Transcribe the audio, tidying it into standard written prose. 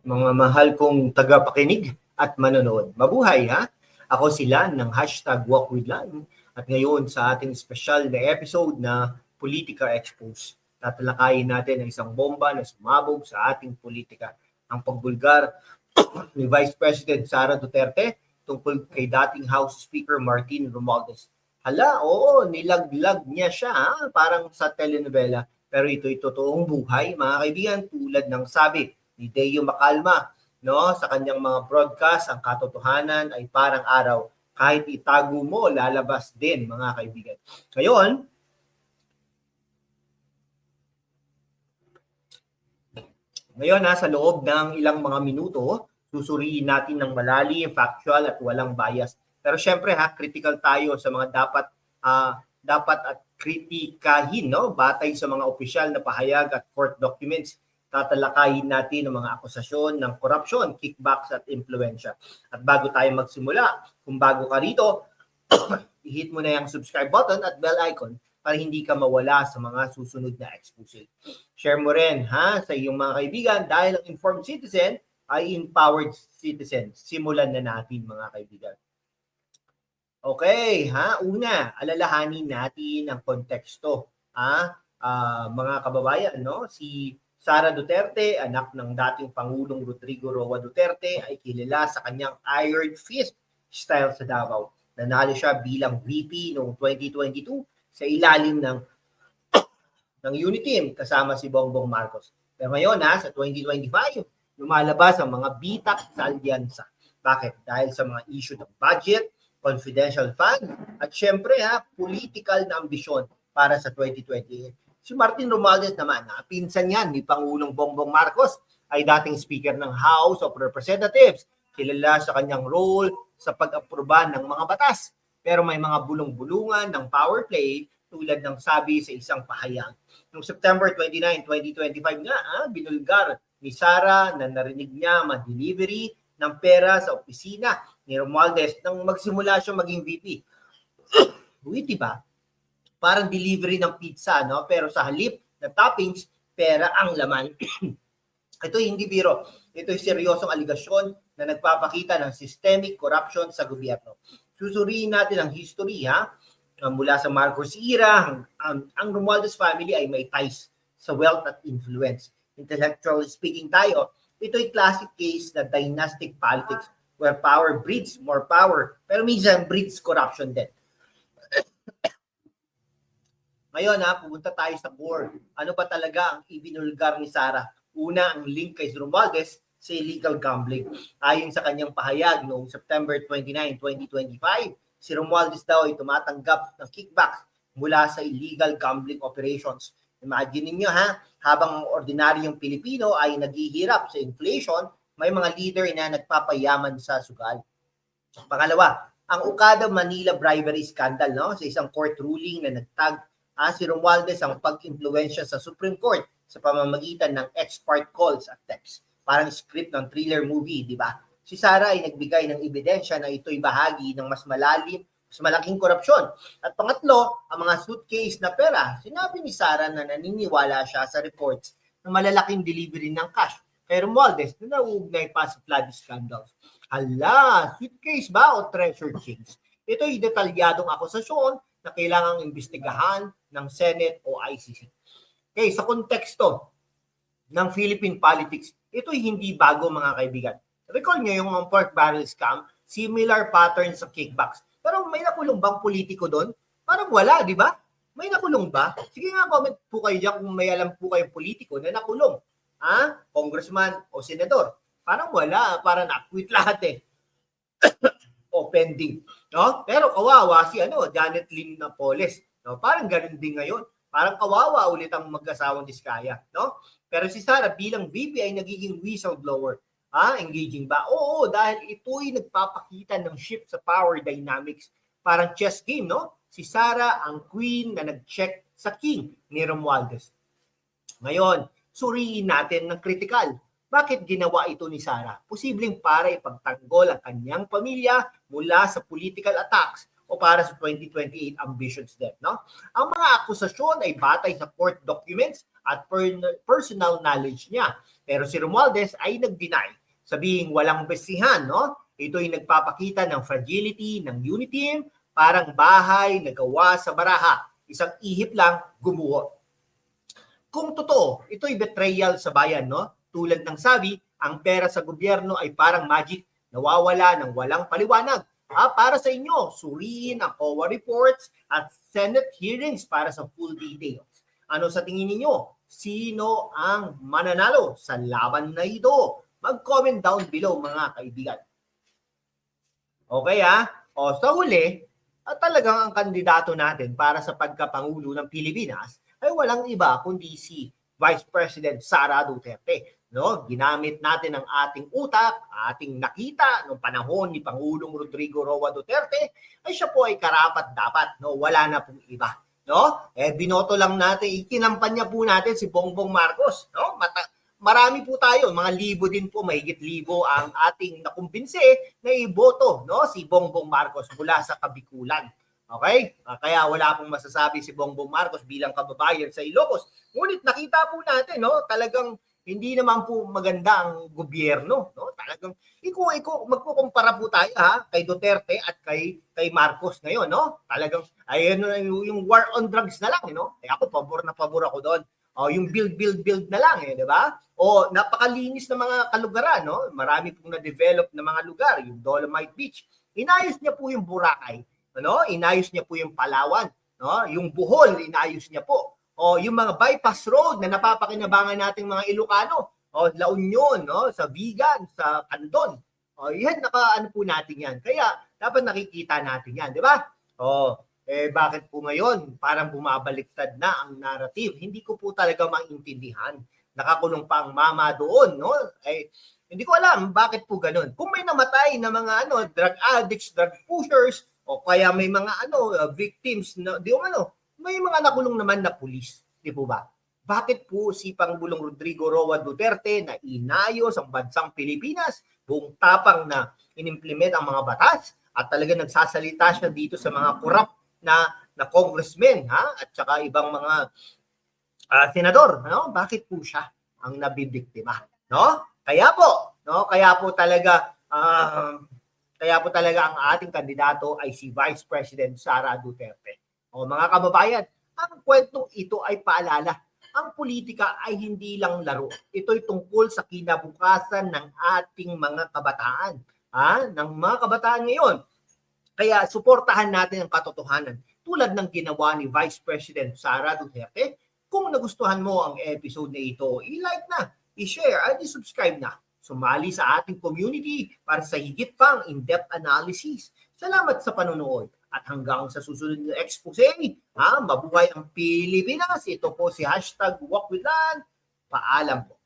Mga mahal kong tagapakinig at manonood. Mabuhay ha! Ako si Lan ng #WalkWithLan at ngayon sa ating special na episode na Politika Expose. Tatalakayin natin ang isang bomba na sumabog sa ating politika. Ang pagbulgar ni Vice President Sara Duterte tungkol kay dating House Speaker Martin Romualdez. Hala, oo, nilaglag niya siya parang sa telenovela. Pero ito'y totoong buhay, mga kaibigan, tulad ng sabi ni Deo Macalma, no? Sa kanyang mga broadcast, ang katotohanan ay parang araw. Kahit itago mo, lalabas din, mga kaibigan. Ngayon sa loob ng ilang mga minuto, susuriin natin ng malalim, factual at walang bias. Pero syempre critical tayo sa mga dapat at kritikahin, no? Batay sa mga opisyal na pahayag at court documents. Tatalakayin natin ang mga akusasyon ng korupsyon, kickbacks at impluensya. At bago tayo magsimula, kung bago ka rito, i-hit mo na yung subscribe button at bell icon para hindi ka mawala sa mga susunod na expose. Share mo rin sa iyong mga kaibigan dahil ang informed citizen ay empowered citizen. Simulan na natin, mga kaibigan. Okay, una, alalahanin natin ang konteksto. Mga kababayan, no? Si Sara Duterte, anak ng dating Pangulong Rodrigo Roa Duterte, ay kilala sa kanyang iron fist style sa Davao. Nanalo siya bilang VP noong 2022 sa ilalim ng Uniteam kasama si Bongbong Marcos. Pero ngayon sa 2025, lumalabas ang mga bitak sa alyansa. Bakit? Dahil sa mga issue ng budget, confidential fund, at syempre political na ambisyon para sa 2028. Si Martin Romualdez naman, pinsan yan ni Pangulong Bongbong Marcos, ay dating Speaker ng House of Representatives. Kilala sa kanyang role sa pag-aproba ng mga batas. Pero may mga bulong-bulungan ng power play tulad ng sabi sa isang pahayag. Noong September 29, 2025 binulgar ni Sara na narinig niya ma-delivery ng pera sa opisina ni Romualdez nang magsimula siya maging VP. Uy, diba? Parang delivery ng pizza, no? Pero sa halip na toppings, pera ang laman. Ito hindi biro. Ito ay seryosong aligasyon na nagpapakita ng systemic corruption sa gobyerno. Susuriin natin ang history, mula sa Marcos era, ang Romualdez family ay may ties sa wealth at influence. Intellectually speaking tayo, ito ay classic case na dynastic politics where power breeds more power, pero minsan breeds corruption din. Ngayon pupunta tayo sa core. Ano ba talaga ang ibinulgar ni Sara? Una, ang link kay Romualdez sa illegal gambling. Ayon sa kanyang pahayag noong September 29, 2025, si Romualdez daw ay tumatanggap ng kickback mula sa illegal gambling operations. Imagine niyo habang ang ordinaryong Pilipino ay naghihirap sa inflation, may mga leader na nagpapayaman sa sugal. Pangalawa, ang Okada Manila bribery scandal, no? Sa isang court ruling na nagtag si Romualdez ang pag-impluwensya sa Supreme Court sa pamamagitan ng ex-parte calls at texts. Parang script ng thriller movie, di ba? Si Sara ay nagbigay ng ebidensya na ito'y bahagi ng mas malaking korupsyon. At pangatlo, ang mga suitcase na pera. Sinabi ni Sara na naniniwala siya sa reports na malalaking delivery ng cash kay Romualdez na nauugnay pa sa flood scandals. Hala, suitcase ba o treasure chest? Ito'y detalyadong akusasyon na kailangang imbestigahan ng Senate o ICC. Okay, sa konteksto ng Philippine politics, ito'y hindi bago, mga kaibigan. Recall nyo yung pork barrel scam, similar pattern sa kickbacks. Pero may nakulong bang politiko doon? Parang wala, di ba? May nakulong ba? Sige nga, comment po kayo dyan kung may alam po kayong politiko na nakulong. Congressman o senador. Parang wala, parang na-quit lahat o pending, no? Pero kawawa si Janet Lim Napoles, no? Parang ganun din ngayon. Parang kawawa ulit ang mag-asawang Diskaya, no? Pero si Sara bilang VP ay nagiging whistleblower. Engaging ba? Oo, dahil ito'y nagpapakita ng shift sa power dynamics. Parang chess game, no? Si Sara ang queen na nag-check sa king ni Romualdez. Ngayon, suriin natin ng kritikal. Bakit ginawa ito ni Sara? Posibleng para ipagtanggol ang kanyang pamilya mula sa political attacks o para sa 2028 ambitions din, no? Ang mga akusasyon ay batay sa court documents at personal knowledge niya. Pero si Romualdez ay nag-deny, sabihing walang besihan, no? Ito ay nagpapakita ng fragility ng unity, parang bahay na gawa sa baraha. Isang ihip lang gumuho. Kung totoo, ito ay betrayal sa bayan, no? Tulad ng sabi, ang pera sa gobyerno ay parang magic, nawawala ng walang paliwanag. Para sa inyo, suriin ang COA reports at Senate hearings para sa full details. Ano sa tingin ninyo? Sino ang mananalo sa laban na ito? Mag-comment down below mga kaibigan. Okay O sa huli, talagang ang kandidato natin para sa pagkapangulo ng Pilipinas ay walang iba kundi si Vice President Sara Duterte. No, ginamit natin ang ating utak, ating nakita noong panahon ni Pangulong Rodrigo Roa Duterte, ay siya po ay karapat-dapat, no, wala na pong iba, no? Binoto lang natin, ikinampanya po natin si Bongbong Marcos, no? Marami po tayo, mga libo din po, mahigit libo ang ating nakumbinse na iboto, no, si Bongbong Marcos mula sa Kabikulan. Okay? Kaya wala pong masasabi si Bongbong Marcos bilang kababayan sa Ilocos. Ngunit nakita po natin, no, talagang hindi naman po maganda ang gobyerno, no? Talagang magkukumpara po tayo kay Duterte at kay Marcos ngayon, no? Talagang ayun yung war on drugs na lang, no? Ako pabor ako doon. Yung build na lang, di ba? Napakalinis na mga kalugaran, no? Marami pong na-develop na mga lugar, yung Dolomite Beach. Inayos niya po yung Boracay, ano? Inayos niya po yung Palawan, no? Yung Bohol, inayos niya po. Yung mga bypass road na napapakinabangan nating mga Ilocano, La Union, no, sa Vigan, sa Candon. Yan nakaano po natin yan. Kaya dapat nakikita natin yan, di ba? Bakit po ngayon parang bumabaliktad na ang narrative? Hindi ko po talaga maintindihan. Nakakulong pa ang mama doon, no? Hindi ko alam bakit po ganoon. Kung may namatay na mga drug addicts, drug pushers, o kaya may mga victims na may mga nakulong naman na pulis, di po ba? Bakit po si Pangulong Rodrigo Roa Duterte na inayos ang bansang Pilipinas, buong tapang na inimplement ang mga batas at talaga nagsasalita siya dito sa mga corrupt na congressmen at saka ibang mga senador, no? Bakit po siya ang nabibiktima, no? Kaya po talaga ang ating kandidato ay si Vice President Sara Duterte. Mga kababayan, ang kwentong ito ay paalala. Ang politika ay hindi lang laro. Ito'y tungkol sa kinabukasan ng ating mga kabataan. Ng mga kabataan ngayon. Kaya suportahan natin ang katotohanan. Tulad ng ginawa ni Vice President Sara Duterte. Kung nagustuhan mo ang episode na ito, i-like na, i-share, at i-subscribe na. Sumali sa ating community para sa higit pang in-depth analysis. Salamat sa panonood. At hanggang sa susunod na expose, mabuhay ang Pilipinas. Ito po si #WalkWithLan. Paalam po.